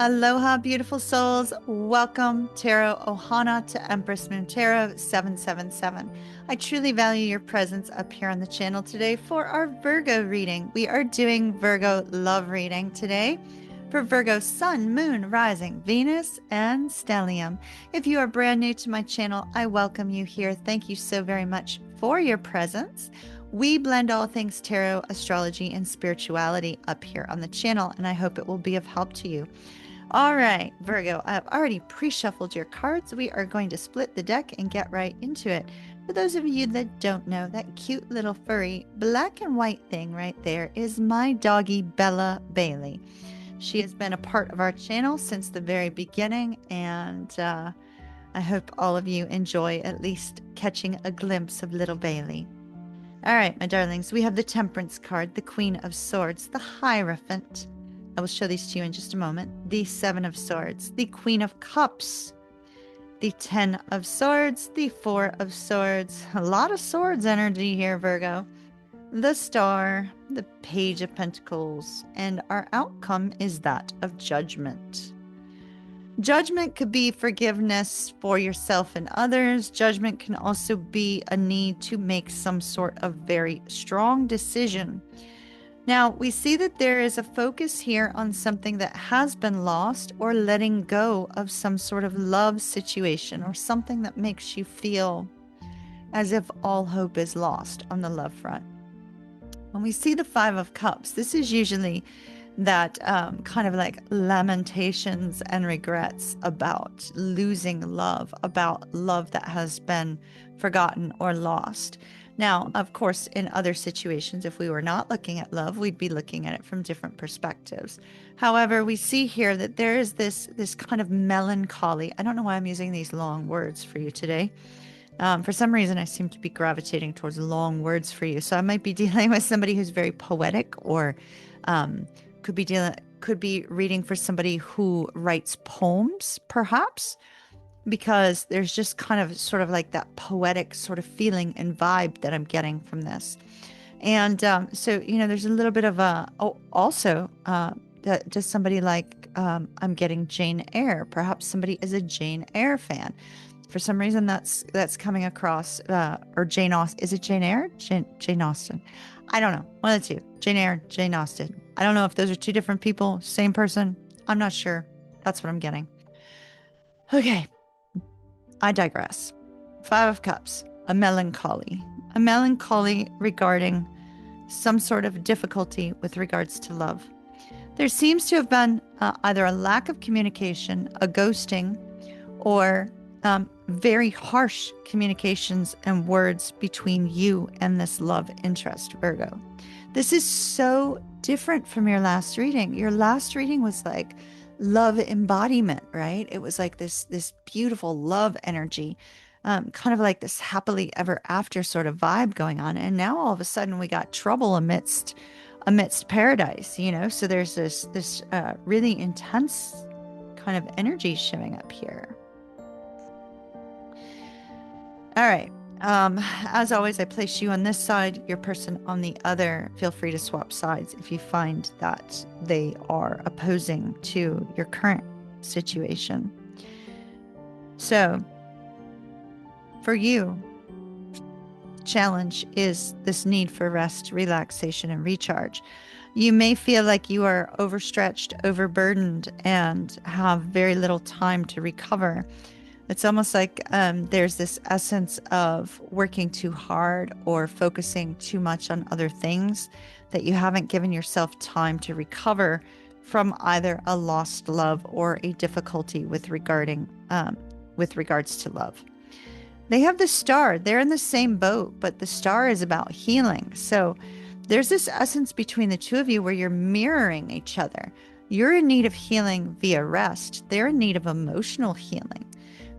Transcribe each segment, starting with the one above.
Aloha, beautiful souls. Welcome, Tarot Ohana, to Empress Moon Tarot 777. I truly value your presence up here on the channel today for our Virgo reading. We are doing Virgo love reading today for Virgo Sun, Moon, Rising, Venus, and Stellium. If you are brand new to my channel, I welcome you here. Thank you so very much for your presence. We blend all things tarot, astrology, and spirituality up here on the channel, and I hope it will be of help to you. All right, Virgo, I've already pre-shuffled your cards. We are going to split the deck and get right into it. For those of you that don't know, that cute little furry black and white thing right there is my doggie, Bella Bailey. She has been a part of our channel since the very beginning, and I hope all of you enjoy at least catching a glimpse of little Bailey. All right, my darlings, we have the Temperance card, the Queen of Swords, the Hierophant. I will show these to you in just a moment. The Seven of Swords, the Queen of Cups, the Ten of Swords, the Four of Swords. A lot of swords energy here, Virgo. The Star, the Page of Pentacles, and our outcome is that of Judgment. Judgment could be forgiveness for yourself and others. Judgment can also be a need to make some sort of very strong decision. Now, we see that there is a focus here on something that has been lost, or letting go of some sort of love situation or something that makes you feel as if all hope is lost on the love front. When we see the Five of Cups, this is usually that kind of like lamentations and regrets about losing love, about love that has been forgotten or lost. Now, of course, in other situations, if we were not looking at love, we'd be looking at it from different perspectives. However, we see here that there is this kind of melancholy. I don't know why I'm using these long words for you today. For some reason, I seem to be gravitating towards long words for you. So I might be dealing with somebody who's very poetic, or could be reading for somebody who writes poems, perhaps, because there's just kind of sort of like that poetic sort of feeling and vibe that I'm getting from this. And so, you know, there's a little bit of does somebody like, I'm getting Jane Eyre. Perhaps somebody is a Jane Eyre fan. For some reason, that's coming across, or Jane Austen. Is it Jane Eyre? Jane Austen. I don't know. One of the two. Jane Eyre, Jane Austen. I don't know if those are two different people, same person. I'm not sure. That's what I'm getting. Okay. I digress. Five of Cups, a melancholy regarding some sort of difficulty with regards to love. There seems to have been either a lack of communication, a ghosting, or very harsh communications and words between you and this love interest, Virgo. This is so different from your last reading. Your last reading was like love embodiment, right? It was like this beautiful love energy, kind of like this happily ever after sort of vibe going on. And now all of a sudden we got trouble amidst paradise, you know? So there's this really intense kind of energy showing up here. All right. As always, I place you on this side, your person on the other. Feel free to swap sides if you find that they are opposing to your current situation. So, for you, challenge is this need for rest, relaxation, and recharge. You may feel like you are overstretched, overburdened, and have very little time to recover. It's almost like there's this essence of working too hard or focusing too much on other things, that you haven't given yourself time to recover from either a lost love or a difficulty with regards to love. They have the Star. They're in the same boat, but the Star is about healing. So there's this essence between the two of you where you're mirroring each other. You're in need of healing via rest. They're in need of emotional healing.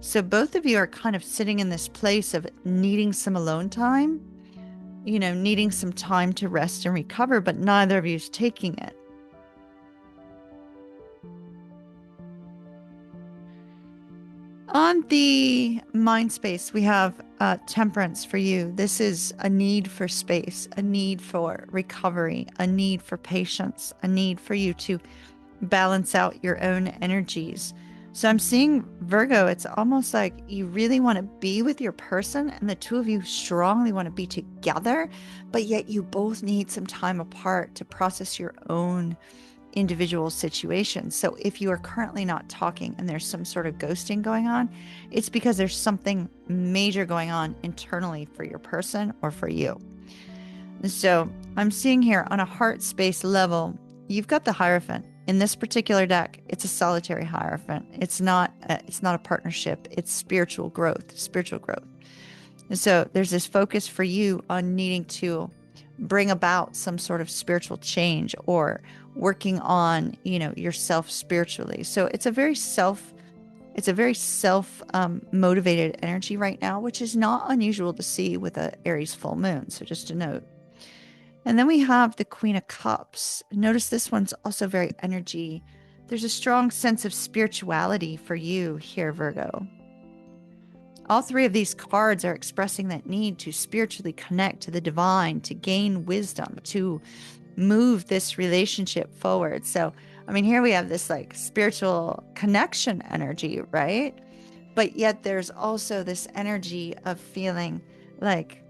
So both of you are kind of sitting in this place of needing some alone time, you know, needing some time to rest and recover, but neither of you is taking it. On the mind space, we have Temperance for you. This is a need for space, a need for recovery, a need for patience, a need for you to balance out your own energies. So I'm seeing Virgo, it's almost like you really want to be with your person and the two of you strongly want to be together, but yet you both need some time apart to process your own individual situations. So if you are currently not talking and there's some sort of ghosting going on, it's because there's something major going on internally for your person or for you. So I'm seeing here on a heart space level, you've got the Hierophant. In this particular deck, it's a solitary Hierophant. It's not a partnership. It's spiritual growth, And so there's this focus for you on needing to bring about some sort of spiritual change or working on, yourself spiritually. So it's a very self motivated energy right now, which is not unusual to see with a Aries full moon. So just a note. And then we have the Queen of Cups. Notice this one's also very energy. There's a strong sense of spirituality for you here, Virgo. All three of these cards are expressing that need to spiritually connect to the divine, to gain wisdom, to move this relationship forward. So, I mean, here we have this like spiritual connection energy, right? But yet there's also this energy of feeling like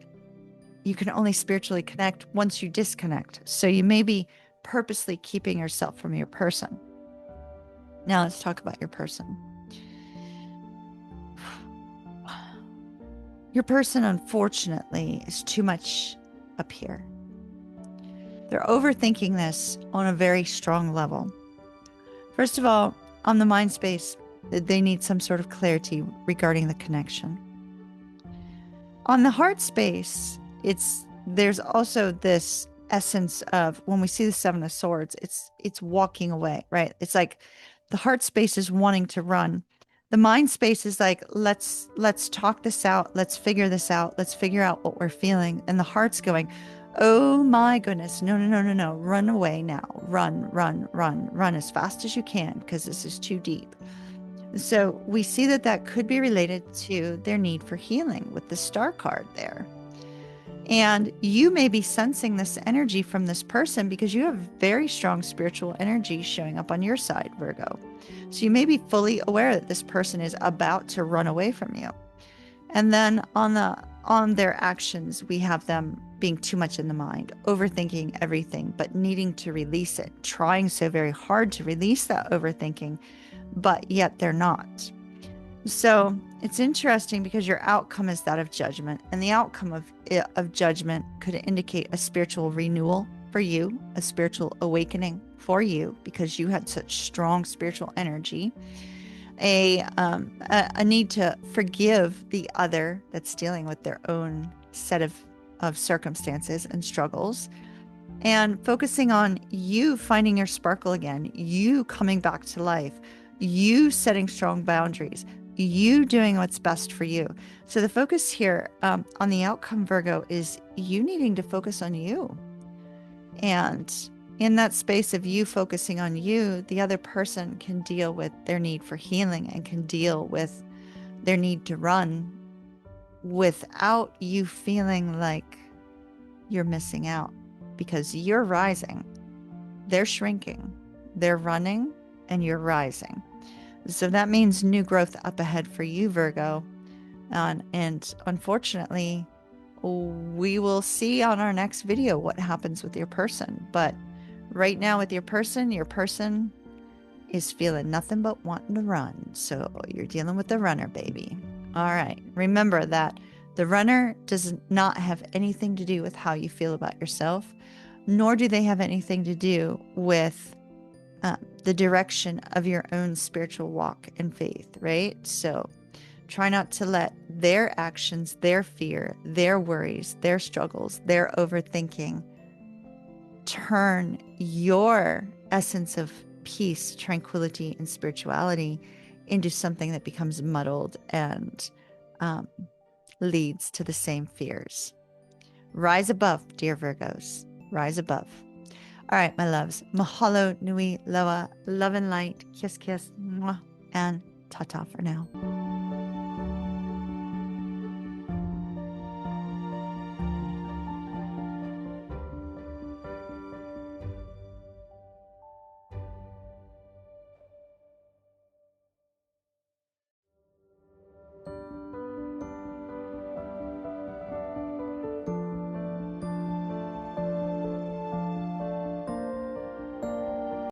you can only spiritually connect once you disconnect. So you may be purposely keeping yourself from your person. Now let's talk about your person. Your person, unfortunately, is too much up here. They're overthinking this on a very strong level. First of all, on the mind space, they need some sort of clarity regarding the connection. On the heart space, there's also this essence of, when we see the Seven of Swords, it's walking away, right? It's like the heart space is wanting to run. The mind space is like, let's talk this out. Let's figure this out. Let's figure out what we're feeling. And the heart's going, oh my goodness, no. Run away now. Run as fast as you can, because this is too deep. So we see that could be related to their need for healing with the Star card there. And you may be sensing this energy from this person because you have very strong spiritual energy showing up on your side, Virgo. So you may be fully aware that this person is about to run away from you. And then on their actions, we have them being too much in the mind, overthinking everything, but needing to release it, trying so very hard to release that overthinking, but yet they're not. So it's interesting because your outcome is that of judgment, and the outcome of judgment could indicate a spiritual renewal for you, a spiritual awakening for you, because you had such strong spiritual energy, a need to forgive the other that's dealing with their own set of circumstances and struggles, and focusing on you finding your sparkle again, you coming back to life, you setting strong boundaries, you doing what's best for you. So the focus here on the outcome, Virgo, is you needing to focus on you. And in that space of you focusing on you, the other person can deal with their need for healing and can deal with their need to run without you feeling like you're missing out, because you're rising, they're shrinking, they're running, and you're rising. So that means new growth up ahead for you, Virgo. And unfortunately, we will see on our next video what happens with your person. But right now with your person is feeling nothing but wanting to run. So you're dealing with the runner, baby. All right. Remember that the runner does not have anything to do with how you feel about yourself, nor do they have anything to do with the direction of your own spiritual walk and faith, right? So try not to let their actions, their fear, their worries, their struggles, their overthinking turn your essence of peace, tranquility, and spirituality into something that becomes muddled and leads to the same fears. Rise above, dear Virgos. Rise above. All right, my loves. Mahalo nui loa. Love and light. Kiss, kiss. Mwah, and ta-ta for now.